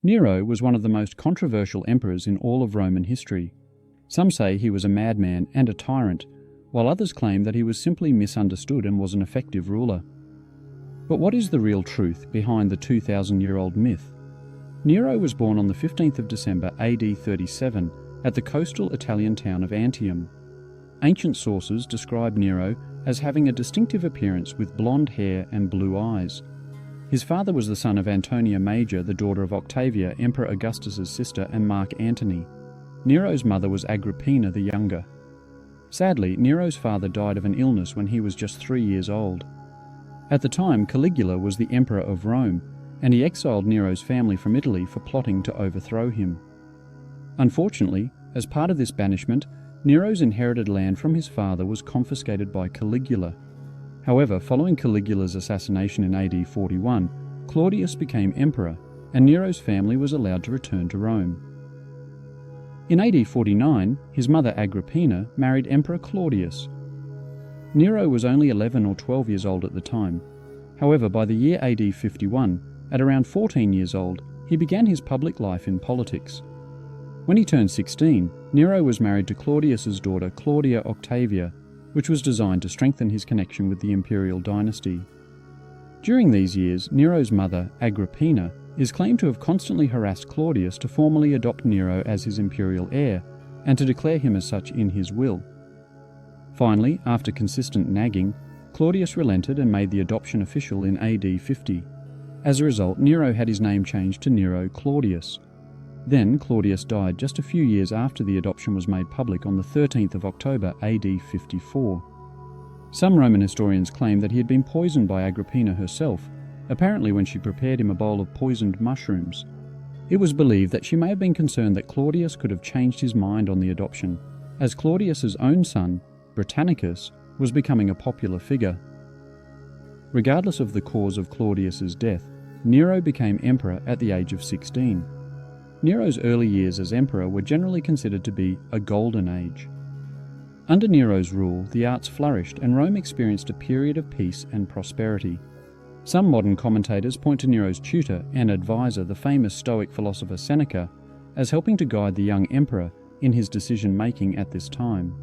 Nero was one of the most controversial emperors in all of Roman history. Some say he was a madman and a tyrant, while others claim that he was simply misunderstood and was an effective ruler. But what is the real truth behind the 2,000-year-old myth? Nero was born on the 15th of December AD 37 at the coastal Italian town of Antium. Ancient sources describe Nero as having a distinctive appearance with blonde hair and blue eyes. His father was the son of Antonia Major, the daughter of Octavia, Emperor Augustus's sister, and Mark Antony. Nero's mother was Agrippina the Younger. Sadly, Nero's father died of an illness when he was just 3 years old. At the time, Caligula was the Emperor of Rome, and he exiled Nero's family from Italy for plotting to overthrow him. Unfortunately, as part of this banishment, Nero's inherited land from his father was confiscated by Caligula. However, following Caligula's assassination in AD 41, Claudius became emperor, and Nero's family was allowed to return to Rome. In AD 49, his mother Agrippina married Emperor Claudius. Nero was only 11 or 12 years old at the time. However, by the year AD 51, at around 14 years old, he began his public life in politics. When he turned 16, Nero was married to Claudius's daughter Claudia Octavia, which was designed to strengthen his connection with the imperial dynasty. During these years, Nero's mother, Agrippina, is claimed to have constantly harassed Claudius to formally adopt Nero as his imperial heir, and to declare him as such in his will. Finally, after consistent nagging, Claudius relented and made the adoption official in AD 50. As a result, Nero had his name changed to Nero Claudius. Then Claudius died just a few years after the adoption was made public on the 13th of October AD 54. Some Roman historians claim that he had been poisoned by Agrippina herself, apparently when she prepared him a bowl of poisoned mushrooms. It was believed that she may have been concerned that Claudius could have changed his mind on the adoption, as Claudius's own son, Britannicus, was becoming a popular figure. Regardless of the cause of Claudius's death, Nero became emperor at the age of 16. Nero's early years as emperor were generally considered to be a golden age. Under Nero's rule, the arts flourished and Rome experienced a period of peace and prosperity. Some modern commentators point to Nero's tutor and advisor, the famous Stoic philosopher Seneca, as helping to guide the young emperor in his decision-making at this time.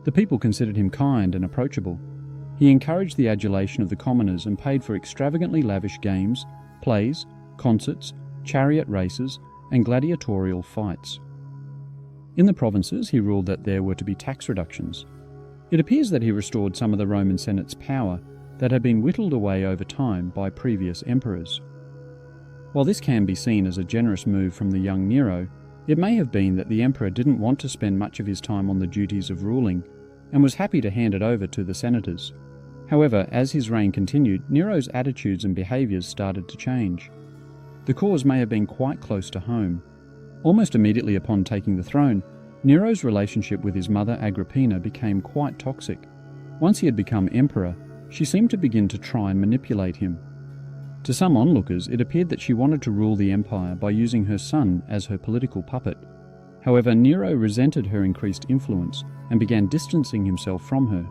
The people considered him kind and approachable. He encouraged the adulation of the commoners and paid for extravagantly lavish games, plays, concerts, chariot races, and gladiatorial fights. In the provinces, he ruled that there were to be tax reductions. It appears that he restored some of the Roman Senate's power that had been whittled away over time by previous emperors. While this can be seen as a generous move from the young Nero, it may have been that the emperor didn't want to spend much of his time on the duties of ruling, and was happy to hand it over to the senators. However, as his reign continued, Nero's attitudes and behaviours started to change. The cause may have been quite close to home. Almost immediately upon taking the throne, Nero's relationship with his mother Agrippina became quite toxic. Once he had become emperor, she seemed to begin to try and manipulate him. To some onlookers, it appeared that she wanted to rule the empire by using her son as her political puppet. However, Nero resented her increased influence and began distancing himself from her.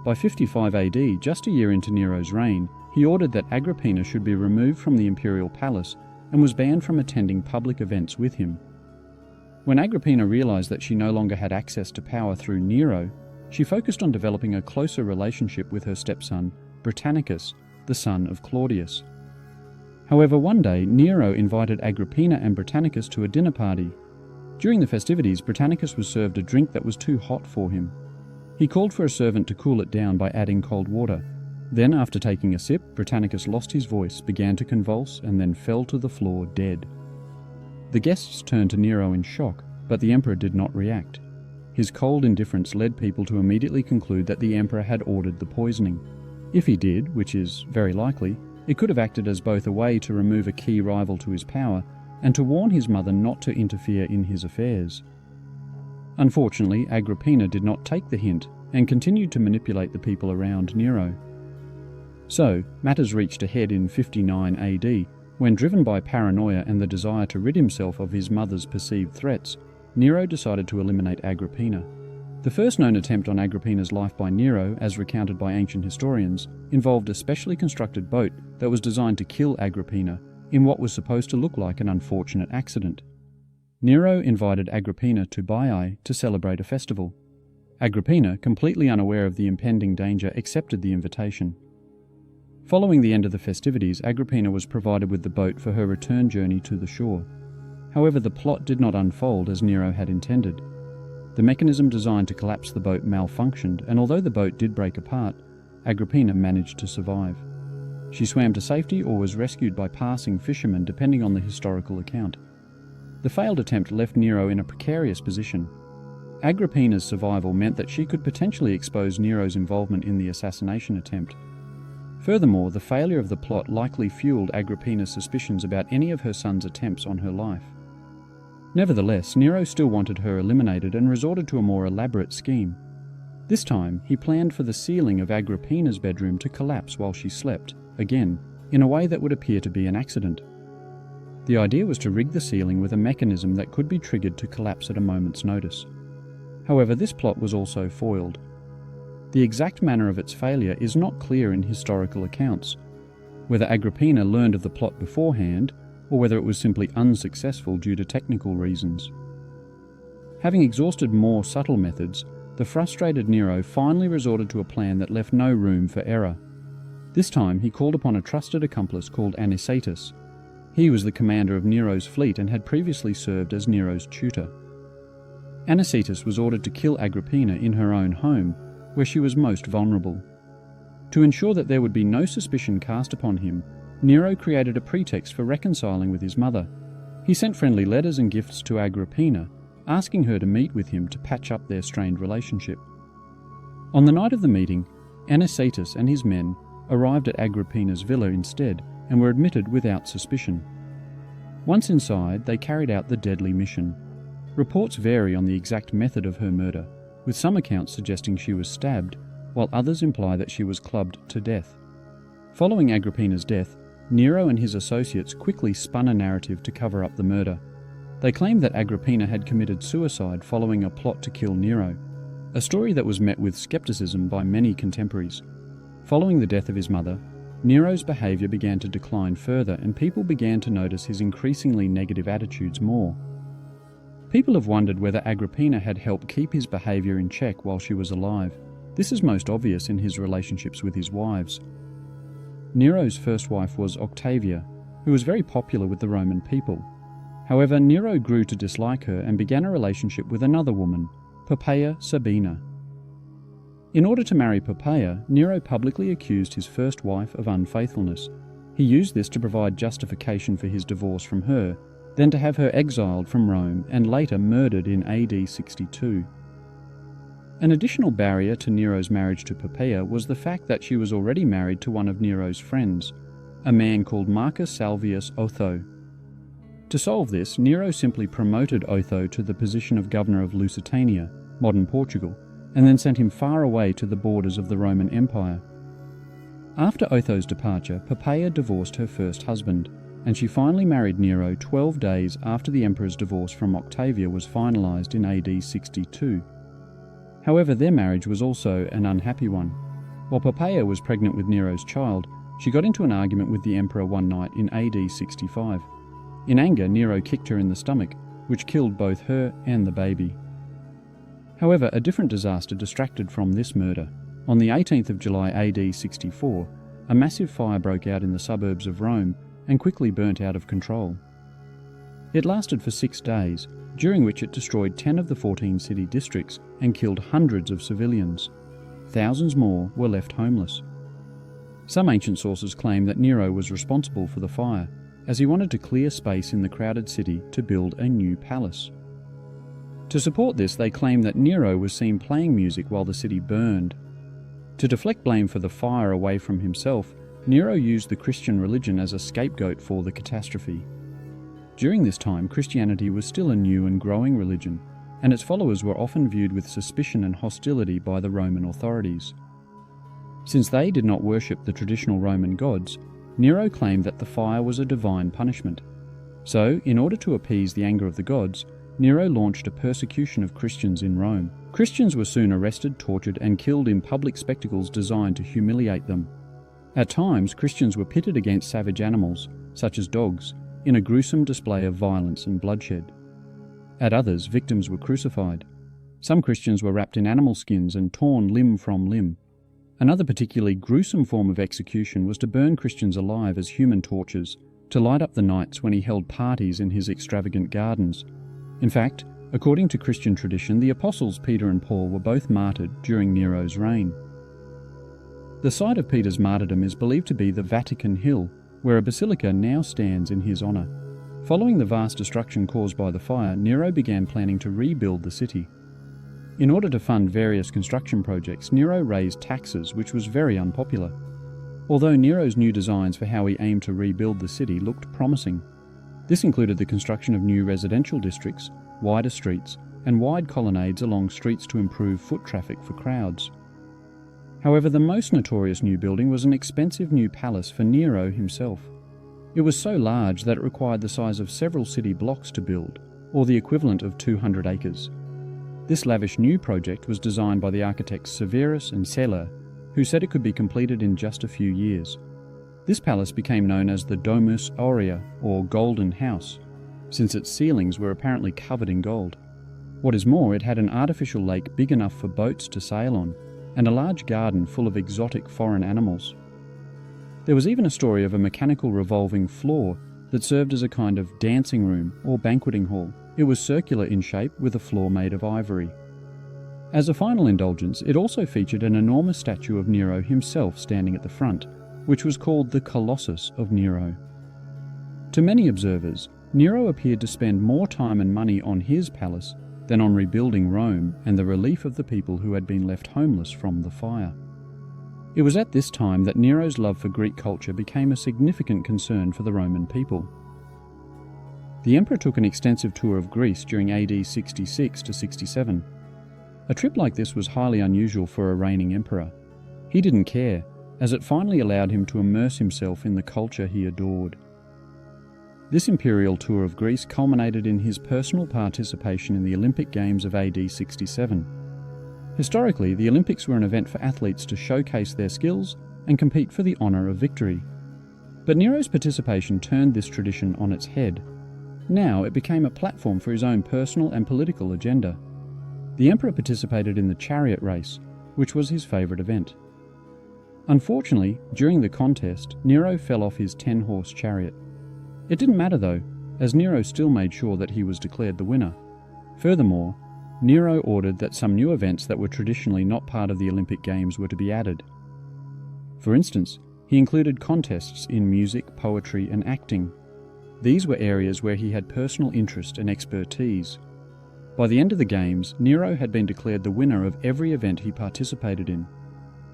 By 55 AD, just a year into Nero's reign, he ordered that Agrippina should be removed from the imperial palace and was banned from attending public events with him. When Agrippina realized that she no longer had access to power through Nero, she focused on developing a closer relationship with her stepson, Britannicus, the son of Claudius. However, one day, Nero invited Agrippina and Britannicus to a dinner party. During the festivities, Britannicus was served a drink that was too hot for him. He called for a servant to cool it down by adding cold water. Then, after taking a sip, Britannicus lost his voice, began to convulse, and then fell to the floor dead. The guests turned to Nero in shock, but the emperor did not react. His cold indifference led people to immediately conclude that the emperor had ordered the poisoning. If he did, which is very likely, it could have acted as both a way to remove a key rival to his power and to warn his mother not to interfere in his affairs. Unfortunately, Agrippina did not take the hint and continued to manipulate the people around Nero. So, matters reached a head in 59 AD, when, driven by paranoia and the desire to rid himself of his mother's perceived threats, Nero decided to eliminate Agrippina. The first known attempt on Agrippina's life by Nero, as recounted by ancient historians, involved a specially constructed boat that was designed to kill Agrippina, in what was supposed to look like an unfortunate accident. Nero invited Agrippina to Baiae to celebrate a festival. Agrippina, completely unaware of the impending danger, accepted the invitation. Following the end of the festivities, Agrippina was provided with the boat for her return journey to the shore. However, the plot did not unfold as Nero had intended. The mechanism designed to collapse the boat malfunctioned, and although the boat did break apart, Agrippina managed to survive. She swam to safety or was rescued by passing fishermen, depending on the historical account. The failed attempt left Nero in a precarious position. Agrippina's survival meant that she could potentially expose Nero's involvement in the assassination attempt. Furthermore, the failure of the plot likely fueled Agrippina's suspicions about any of her son's attempts on her life. Nevertheless, Nero still wanted her eliminated and resorted to a more elaborate scheme. This time, he planned for the ceiling of Agrippina's bedroom to collapse while she slept, again, in a way that would appear to be an accident. The idea was to rig the ceiling with a mechanism that could be triggered to collapse at a moment's notice. However, this plot was also foiled. The exact manner of its failure is not clear in historical accounts, whether Agrippina learned of the plot beforehand, or whether it was simply unsuccessful due to technical reasons. Having exhausted more subtle methods, the frustrated Nero finally resorted to a plan that left no room for error. This time he called upon a trusted accomplice called Anicetus. He was the commander of Nero's fleet and had previously served as Nero's tutor. Anicetus was ordered to kill Agrippina in her own home, where she was most vulnerable. To ensure that there would be no suspicion cast upon him, Nero created a pretext for reconciling with his mother. He sent friendly letters and gifts to Agrippina, asking her to meet with him to patch up their strained relationship. On the night of the meeting, Anicetus and his men arrived at Agrippina's villa instead and were admitted without suspicion. Once inside, they carried out the deadly mission. Reports vary on the exact method of her murder, with some accounts suggesting she was stabbed, while others imply that she was clubbed to death. Following Agrippina's death, Nero and his associates quickly spun a narrative to cover up the murder. They claimed that Agrippina had committed suicide following a plot to kill Nero, a story that was met with skepticism by many contemporaries. Following the death of his mother, Nero's behaviour began to decline further, and people began to notice his increasingly negative attitudes more. People have wondered whether Agrippina had helped keep his behaviour in check while she was alive. This is most obvious in his relationships with his wives. Nero's first wife was Octavia, who was very popular with the Roman people. However, Nero grew to dislike her and began a relationship with another woman, Poppaea Sabina. In order to marry Poppaea, Nero publicly accused his first wife of unfaithfulness. He used this to provide justification for his divorce from her, then to have her exiled from Rome and later murdered in AD 62. An additional barrier to Nero's marriage to Poppaea was the fact that she was already married to one of Nero's friends, a man called Marcus Salvius Otho. To solve this, Nero simply promoted Otho to the position of governor of Lusitania, modern Portugal, and then sent him far away to the borders of the Roman Empire. After Otho's departure, Poppaea divorced her first husband, and she finally married Nero 12 days after the emperor's divorce from Octavia was finalized in AD 62. However, their marriage was also an unhappy one. While Poppaea was pregnant with Nero's child, she got into an argument with the emperor one night in AD 65. In anger, Nero kicked her in the stomach, which killed both her and the baby. However, a different disaster distracted from this murder. On the 18th of July AD 64, a massive fire broke out in the suburbs of Rome and quickly burnt out of control. It lasted for 6 days, during which it destroyed 10 of the 14 city districts and killed hundreds of civilians. Thousands more were left homeless. Some ancient sources claim that Nero was responsible for the fire, as he wanted to clear space in the crowded city to build a new palace. To support this, they claim that Nero was seen playing music while the city burned. To deflect blame for the fire away from himself, Nero used the Christian religion as a scapegoat for the catastrophe. During this time, Christianity was still a new and growing religion, and its followers were often viewed with suspicion and hostility by the Roman authorities. Since they did not worship the traditional Roman gods, Nero claimed that the fire was a divine punishment. So, in order to appease the anger of the gods, Nero launched a persecution of Christians in Rome. Christians were soon arrested, tortured, and killed in public spectacles designed to humiliate them. At times, Christians were pitted against savage animals, such as dogs, in a gruesome display of violence and bloodshed. At others, victims were crucified. Some Christians were wrapped in animal skins and torn limb from limb. Another particularly gruesome form of execution was to burn Christians alive as human torches, to light up the nights when he held parties in his extravagant gardens. In fact, according to Christian tradition, the apostles Peter and Paul were both martyred during Nero's reign. The site of Peter's martyrdom is believed to be the Vatican Hill, where a basilica now stands in his honour. Following the vast destruction caused by the fire, Nero began planning to rebuild the city. In order to fund various construction projects, Nero raised taxes, which was very unpopular. Although Nero's new designs for how he aimed to rebuild the city looked promising. This included the construction of new residential districts, wider streets, and wide colonnades along streets to improve foot traffic for crowds. However, the most notorious new building was an expensive new palace for Nero himself. It was so large that it required the size of several city blocks to build, or the equivalent of 200 acres. This lavish new project was designed by the architects Severus and Celer, who said it could be completed in just a few years. This palace became known as the Domus Aurea, or Golden House, since its ceilings were apparently covered in gold. What is more, it had an artificial lake big enough for boats to sail on, and a large garden full of exotic foreign animals. There was even a story of a mechanical revolving floor that served as a kind of dancing room or banqueting hall. It was circular in shape with a floor made of ivory. As a final indulgence, it also featured an enormous statue of Nero himself standing at the front, which was called the Colossus of Nero. To many observers, Nero appeared to spend more time and money on his palace than on rebuilding Rome and the relief of the people who had been left homeless from the fire. It was at this time that Nero's love for Greek culture became a significant concern for the Roman people. The emperor took an extensive tour of Greece during AD 66 to 67. A trip like this was highly unusual for a reigning emperor. He didn't care, as it finally allowed him to immerse himself in the culture he adored. This imperial tour of Greece culminated in his personal participation in the Olympic Games of AD 67. Historically, the Olympics were an event for athletes to showcase their skills and compete for the honour of victory. But Nero's participation turned this tradition on its head. Now it became a platform for his own personal and political agenda. The emperor participated in the chariot race, which was his favourite event. Unfortunately, during the contest, Nero fell off his 10-horse chariot. It didn't matter though, as Nero still made sure that he was declared the winner. Furthermore, Nero ordered that some new events that were traditionally not part of the Olympic Games were to be added. For instance, he included contests in music, poetry, and acting. These were areas where he had personal interest and expertise. By the end of the Games, Nero had been declared the winner of every event he participated in.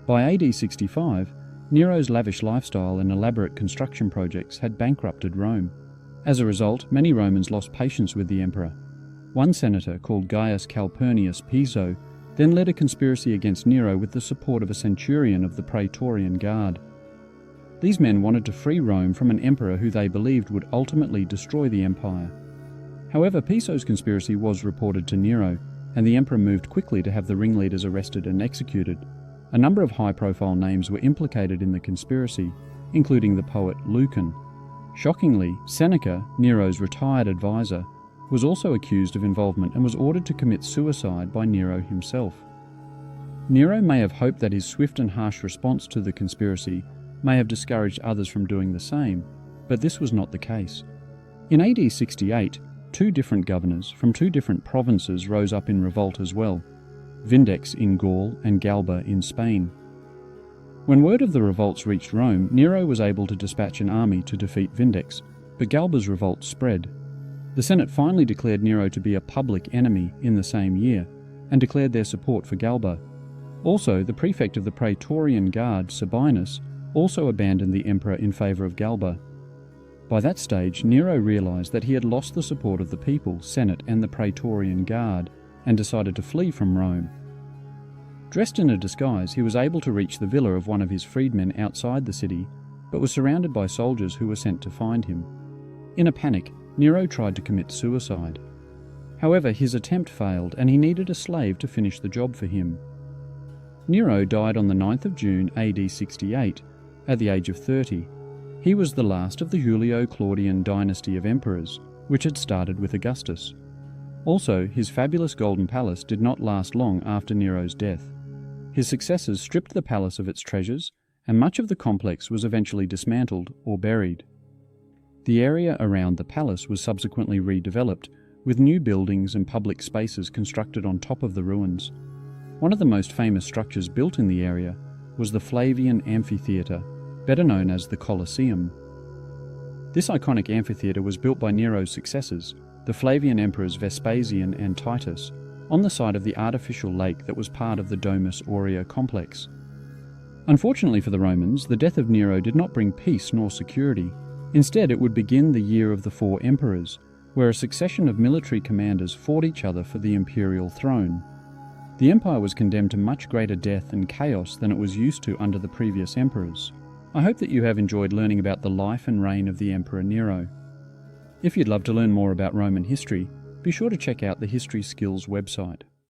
By AD 65, Nero's lavish lifestyle and elaborate construction projects had bankrupted Rome. As a result, many Romans lost patience with the emperor. One senator, called Gaius Calpurnius Piso, then led a conspiracy against Nero with the support of a centurion of the Praetorian Guard. These men wanted to free Rome from an emperor who they believed would ultimately destroy the empire. However, Piso's conspiracy was reported to Nero, and the emperor moved quickly to have the ringleaders arrested and executed. A number of high-profile names were implicated in the conspiracy, including the poet Lucan. Shockingly, Seneca, Nero's retired advisor, was also accused of involvement and was ordered to commit suicide by Nero himself. Nero may have hoped that his swift and harsh response to the conspiracy may have discouraged others from doing the same, but this was not the case. In AD 68, two different governors from two different provinces rose up in revolt as well, Vindex in Gaul and Galba in Spain. When word of the revolts reached Rome, Nero was able to dispatch an army to defeat Vindex, but Galba's revolt spread. The Senate finally declared Nero to be a public enemy in the same year, and declared their support for Galba. Also, the prefect of the Praetorian Guard, Sabinus, also abandoned the emperor in favour of Galba. By that stage, Nero realised that he had lost the support of the people, Senate, and the Praetorian Guard, and decided to flee from Rome. Dressed in a disguise, he was able to reach the villa of one of his freedmen outside the city, but was surrounded by soldiers who were sent to find him. In a panic, Nero tried to commit suicide. However, his attempt failed, and he needed a slave to finish the job for him. Nero died on the 9th of June AD 68, at the age of 30. He was the last of the Julio-Claudian dynasty of emperors, which had started with Augustus. Also, his fabulous golden palace did not last long after Nero's death. His successors stripped the palace of its treasures, and much of the complex was eventually dismantled or buried. The area around the palace was subsequently redeveloped, with new buildings and public spaces constructed on top of the ruins. One of the most famous structures built in the area was the Flavian Amphitheatre, better known as the Colosseum. This iconic amphitheatre was built by Nero's successors, the Flavian emperors Vespasian and Titus, on the side of the artificial lake that was part of the Domus Aurea complex. Unfortunately for the Romans, the death of Nero did not bring peace nor security. Instead, it would begin the year of the 4 emperors, where a succession of military commanders fought each other for the imperial throne. The empire was condemned to much greater death and chaos than it was used to under the previous emperors. I hope that you have enjoyed learning about the life and reign of the Emperor Nero. If you'd love to learn more about Roman history, be sure to check out the History Skills website.